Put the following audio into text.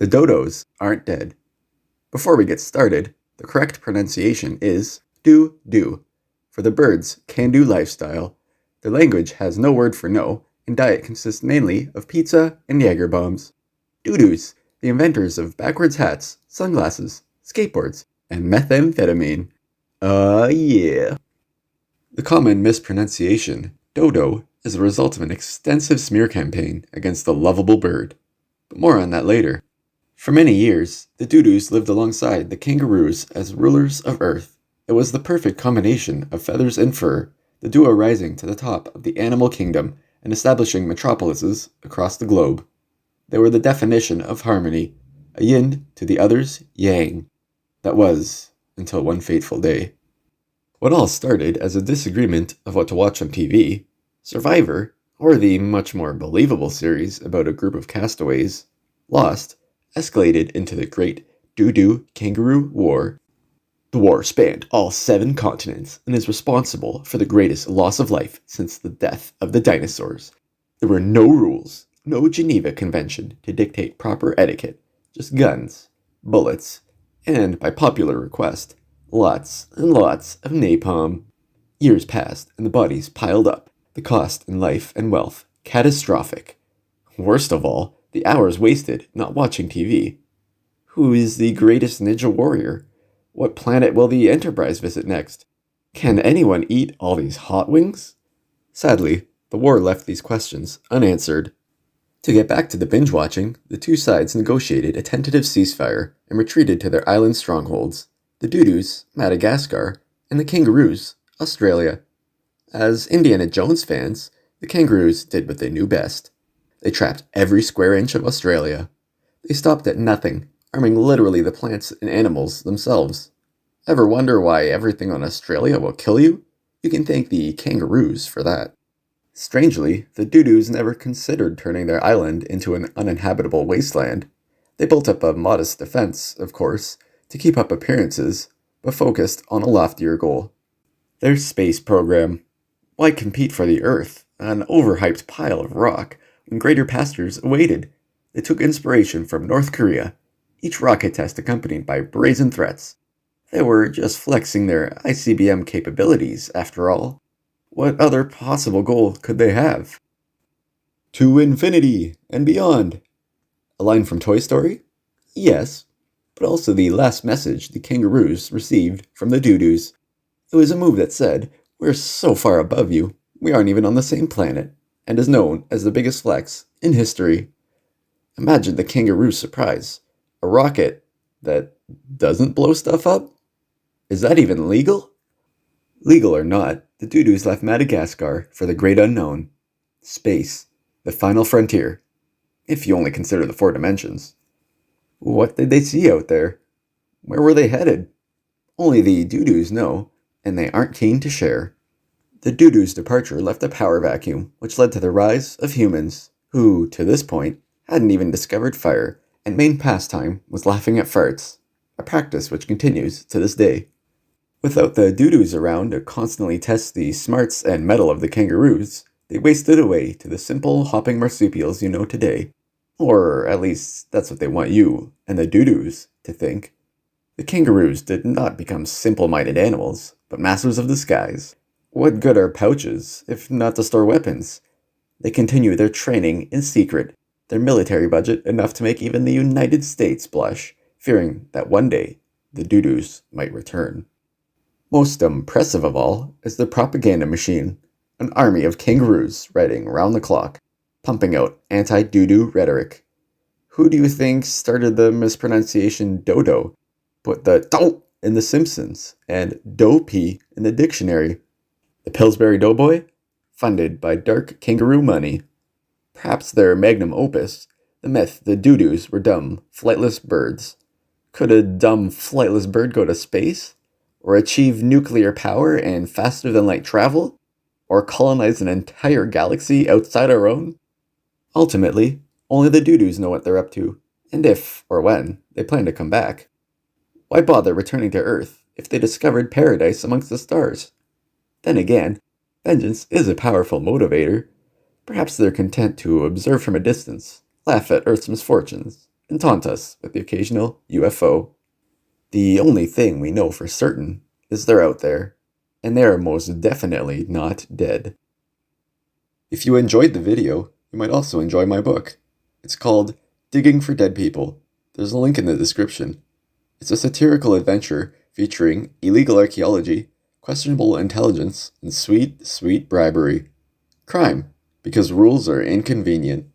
The dodos aren't dead. Before we get started, the correct pronunciation is do. For the birds' can-do lifestyle, their language has no word for no, and diet consists mainly of pizza and Jaeger bombs. Dodos, the inventors of backwards hats, sunglasses, skateboards, and methamphetamine. Yeah. The common mispronunciation, dodo, is the result of an extensive smear campaign against the lovable bird. But more on that later. For many years, the Dodos lived alongside the kangaroos as rulers of Earth. It was the perfect combination of feathers and fur, the duo rising to the top of the animal kingdom and establishing metropolises across the globe. They were the definition of harmony, a yin to the other's yang. That was, until one fateful day. What all started as a disagreement of what to watch on TV, Survivor, or the much more believable series about a group of castaways, Lost, escalated into the Great Doo-Doo Kangaroo War. The war spanned all 7 continents and is responsible for the greatest loss of life since the death of the dinosaurs. There were no rules, no Geneva Convention to dictate proper etiquette, just guns, bullets, and, by popular request, lots and lots of napalm. Years passed and the bodies piled up, the cost in life and wealth catastrophic. Worst of all, the hours wasted not watching TV. Who is the greatest ninja warrior? What planet will the Enterprise visit next? Can anyone eat all these hot wings? Sadly, the war left these questions unanswered. To get back to the binge watching, the two sides negotiated a tentative ceasefire and retreated to their island strongholds, the Dodos, Madagascar, and the kangaroos, Australia. As Indiana Jones fans, the kangaroos did what they knew best. They trapped every square inch of Australia. They stopped at nothing, harming literally the plants and animals themselves. Ever wonder why everything on Australia will kill you? You can thank the kangaroos for that. Strangely, the Dodos never considered turning their island into an uninhabitable wasteland. They built up a modest defense, of course, to keep up appearances, but focused on a loftier goal. Their space program. Why compete for the Earth, an overhyped pile of rock, when greater pastures awaited? They took inspiration from North Korea, each rocket test accompanied by brazen threats. They were just flexing their ICBM capabilities, after all. What other possible goal could they have? To infinity and beyond. A line from Toy Story? Yes, but also the last message the kangaroos received from the Dodos. It was a move that said, "We're so far above you, we aren't even on the same planet," and is known as the biggest flex in history. Imagine the kangaroo's surprise. A rocket that doesn't blow stuff up? Is that even legal? Legal or not, the Dodos left Madagascar for the great unknown. Space, the final frontier, if you only consider the 4 dimensions. What did they see out there? Where were they headed? Only the Dodos know, and they aren't keen to share. The Dodos' departure left a power vacuum, which led to the rise of humans, who, to this point, hadn't even discovered fire, and main pastime was laughing at farts, a practice which continues to this day. Without the Dodos around to constantly test the smarts and mettle of the kangaroos, they wasted away to the simple hopping marsupials you know today. Or at least that's what they want you and the Dodos to think. The kangaroos did not become simple-minded animals, but masters of the skies. What good are pouches, if not to store weapons? They continue their training in secret, their military budget enough to make even the United States blush, fearing that one day the Dodos might return. Most impressive of all is the propaganda machine, an army of kangaroos riding round the clock, pumping out anti-Dodo rhetoric. Who do you think started the mispronunciation dodo? Put the do in The Simpsons and dopey in the dictionary. The Pillsbury Doughboy? Funded by dark kangaroo money. Perhaps their magnum opus, the myth the Dodos were dumb, flightless birds. Could a dumb, flightless bird go to space? Or achieve nuclear power and faster-than-light travel? Or colonize an entire galaxy outside our own? Ultimately, only the Dodos know what they're up to, and if, or when, they plan to come back. Why bother returning to Earth if they discovered paradise amongst the stars? Then again, vengeance is a powerful motivator. Perhaps they're content to observe from a distance, laugh at Earth's misfortunes, and taunt us with the occasional UFO. The only thing we know for certain is they're out there, and they are most definitely not dead. If you enjoyed the video, you might also enjoy my book. It's called Digging for Dead People. There's a link in the description. It's a satirical adventure featuring illegal archaeology, questionable intelligence, and sweet, sweet bribery. Crime, because rules are inconvenient.